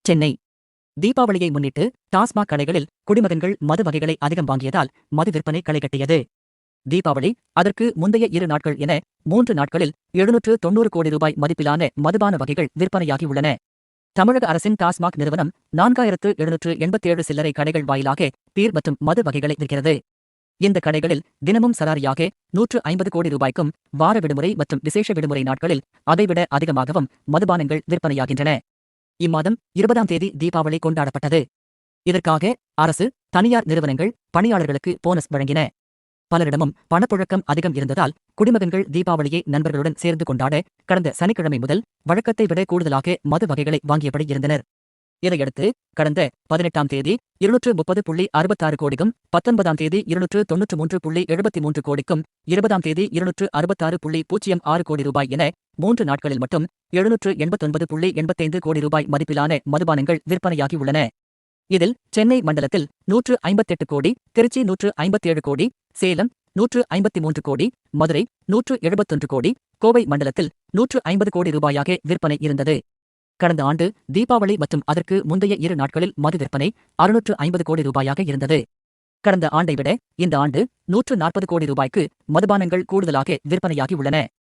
சென்னை தீபாவளியை முன்னிட்டு டாஸ்மாக் கடைகளில் குடிமகன்கள் மது வகைகளை அதிகம் வாங்கியதால் மது விற்பனை களைகட்டியது. தீபாவளி, அதற்கு முந்தைய 2 நாட்கள் என 3 நாட்களில் 790 கோடி ரூபாய் மதிப்பிலான மதுபான வகைகள் விற்பனையாகியுள்ளன. தமிழக அரசின் டாஸ்மாக் நிறுவனம் 4787 சில்லறை கடைகள் வாயிலாக பீர் மற்றும் மது வகைகளை விற்கிறது. இந்த கடைகளில் தினமும் சராரியாக 150 கோடி ரூபாய்க்கும், வார விடுமுறை மற்றும் விசேஷ விடுமுறை நாட்களில் அதைவிட அதிகமாகவும் மதுபானங்கள் விற்பனையாகின்றன. இம்மாதம் 20ஆம் தேதி தீபாவளி கொண்டாடப்பட்டது. இதற்காக அரசு, தனியார் நிறுவனங்கள் பணியாளர்களுக்கு போனஸ் வழங்கின. பலரிடமும் பணப்புழக்கம் அதிகம் இருந்ததால் குடிமகன்கள் தீபாவளியை நண்பர்களுடன் சேர்ந்து கொண்டாட கடந்த சனிக்கிழமை முதல் வழக்கத்தை விட கூடுதலாக மது வகைகளை வாங்கியபடி இருந்தனர். இதையடுத்து கடந்த 18ஆம் தேதி 230.66 கோடிக்கும், 19ஆம் தேதி 293.73 கோடிக்கும், 20ஆம் தேதி 266.06 கோடி ரூபாய் என 3 நாட்களில் மட்டும் 789.85 கோடி ரூபாய் மதிப்பிலான மதுபானங்கள் விற்பனையாகியுள்ளன. இதில் சென்னை மண்டலத்தில் 158 கோடி, திருச்சி 157 கோடி, சேலம் 153 கோடி, மதுரை 171 கோடி, கோவை மண்டலத்தில் 150 கோடி ரூபாயாக விற்பனை இருந்தது. கடந்த ஆண்டு தீபாவளி மற்றும் அதற்கு முந்தைய 2 நாட்களில் மது விற்பனை 650 கோடி ரூபாயாக இருந்தது. கடந்த ஆண்டை விட இந்த ஆண்டு 140 கோடி ரூபாய்க்கு மதுபானங்கள் கூடுதலாக விற்பனையாகியுள்ளன.